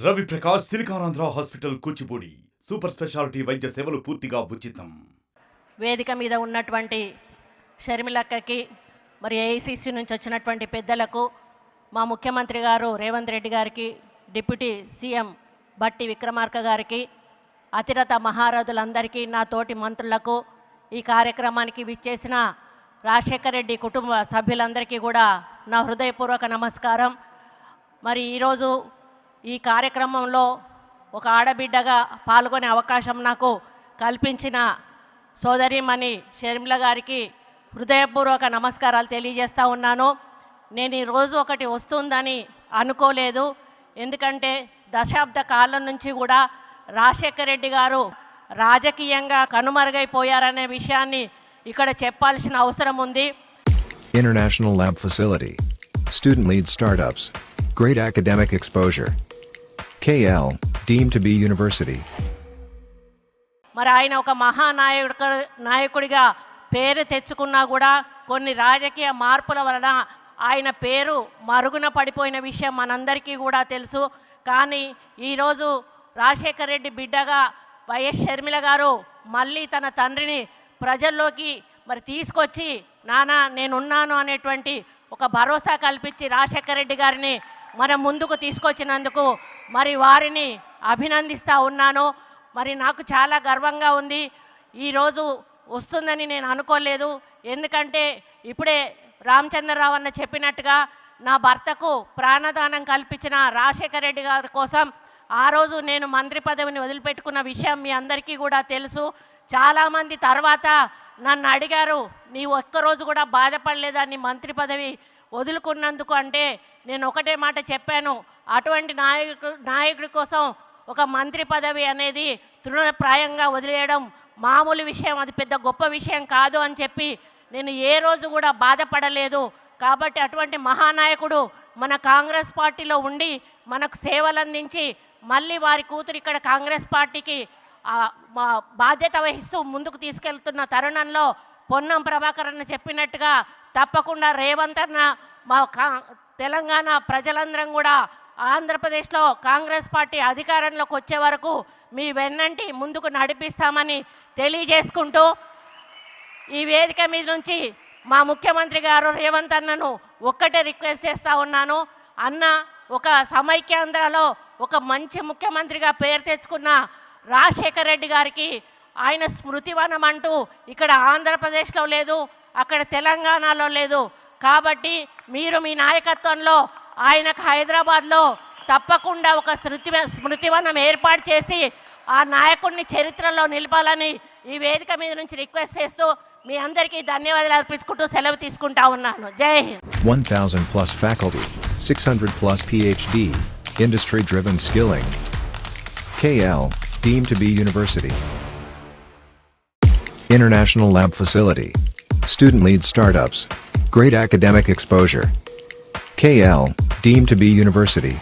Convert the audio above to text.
Ravi Prakash Siliconandhra hospital Kuchipudi super speciality వైద్య సేవలు పూర్తిగా ఉచితం. వేదిక మీద ఉన్నటువంటి షర్మిలక్కకి మరి ఏఐసిసి నుంచి వచ్చినటువంటి పెద్దలకు, మా ముఖ్యమంత్రి గారు రేవంత్ రెడ్డి గారికి, డిప్యూటీ సీఎం బట్టి విక్రమార్క గారికి, అతిరథ మహారథులందరికీ, నా తోటి మంత్రులకు, ఈ కార్యక్రమానికి విచ్చేసిన రాజశేఖర రెడ్డి కుటుంబ సభ్యులందరికీ కూడా నా హృదయపూర్వక నమస్కారం. మరి ఈరోజు ఈ కార్యక్రమంలో ఒక ఆడబిడ్డగా పాల్గొనే అవకాశం నాకు కల్పించిన సోదరిమణి షర్మిల గారికి హృదయపూర్వక నమస్కారాలు తెలియజేస్తూ ఉన్నాను. నేను ఈరోజు ఒకటి వస్తుందని అనుకోలేదు. ఎందుకంటే దశాబ్ద కాలం నుంచి కూడా రాజశేఖర రెడ్డి గారు రాజకీయంగా కనుమరుగైపోయారనే విషయాన్ని ఇక్కడ చెప్పాల్సిన అవసరం ఉంది. International Lab Facility, Student Lead Startups, Great Academic Exposure, KL, deemed to be University. మరి ఆయన ఒక నాయకుడిగా పేరు తెచ్చుకున్నా కూడా కొన్ని రాజకీయ మార్పుల వలన ఆయన పేరు మరుగున పడిపోయిన విషయం మనందరికీ కూడా తెలుసు. కానీ ఈరోజు రాజశేఖర రెడ్డి బిడ్డగా వైఎస్ షర్మిల గారు మళ్ళీ తన తండ్రిని ప్రజల్లోకి మరి తీసుకొచ్చి, నానా నేనున్నాను అనేటువంటి ఒక భరోసా కల్పించి రాజశేఖర రెడ్డి గారిని మన ముందుకు తీసుకొచ్చినందుకు మరి వారిని అభినందిస్తూ ఉన్నాను. మరి నాకు చాలా గర్వంగా ఉంది. ఈరోజు వస్తుందని నేను అనుకోలేదు. ఎందుకంటే ఇప్పుడే రామచంద్రరావు అన్న చెప్పినట్టుగా నా భర్తకు ప్రాణదానం కల్పించిన రాజశేఖర రెడ్డి గారి కోసం ఆ రోజు నేను మంత్రి పదవిని వదిలిపెట్టుకున్న విషయం మీ అందరికీ కూడా తెలుసు. చాలామంది తర్వాత నన్ను అడిగారు, నీ ఒక్కరోజు కూడా బాధపడలేదా నీ మంత్రి పదవి వదులుకున్నందుకు అంటే నేను ఒకటే మాట చెప్పాను, అటువంటి నాయకుడి కోసం ఒక మంత్రి పదవి అనేది తృణప్రాయంగా వదిలేయడం మామూలు విషయం, అది పెద్ద గొప్ప విషయం కాదు అని చెప్పి నేను ఏ రోజు కూడా బాధపడలేదు. కాబట్టి అటువంటి మహానాయకుడు మన కాంగ్రెస్ పార్టీలో ఉండి మనకు సేవలు అందించి మళ్ళీ వారి కూతురు ఇక్కడ కాంగ్రెస్ పార్టీకి బాధ్యత వహిస్తూ ముందుకు తీసుకెళ్తున్న తరుణంలో పొన్నం ప్రభాకర్ అన్న చెప్పినట్టుగా తప్పకుండా రేవంత్ అన్న మా తెలంగాణ ప్రజలందరం కూడా ఆంధ్రప్రదేశ్లో కాంగ్రెస్ పార్టీ అధికారంలోకి వచ్చే వరకు మీ వెన్నంటి ముందుకు నడిపిస్తామని తెలియజేసుకుంటూ ఈ వేదిక మీద నుంచి మా ముఖ్యమంత్రి గారు రేవంత్ అన్నను ఒక్కటే రిక్వెస్ట్ చేస్తూ ఉన్నాను. అన్న ఒక సమైక్యాంధ్రలో ఒక మంచి ముఖ్యమంత్రిగా పేరు తెచ్చుకున్న రాజశేఖర రెడ్డి గారికి ఆయన స్మృతివనం అంటూ ఇక్కడ ఆంధ్రప్రదేశ్లో లేదు, అక్కడ తెలంగాణలో లేదు. కాబట్టి మీరు మీ నాయకత్వంలో ఆయనకు హైదరాబాద్లో తప్పకుండా ఒక స్మృతివనం ఏర్పాటు చేసి ఆ నాయకుడిని చరిత్రలో నిలపాలని ఈ వేదిక మీద నుంచి రిక్వెస్ట్ చేస్తూ మీ అందరికీ ధన్యవాదాలు అర్పించుకుంటూ సెలవు తీసుకుంటా ఉన్నాను. జై Hind. 1000 plus faculty, 600 plus PhD, industry driven skilling. KL, deemed to be University. International Lab Facility, Student Lead Startups, Great Academic Exposure. KL, deemed to be University.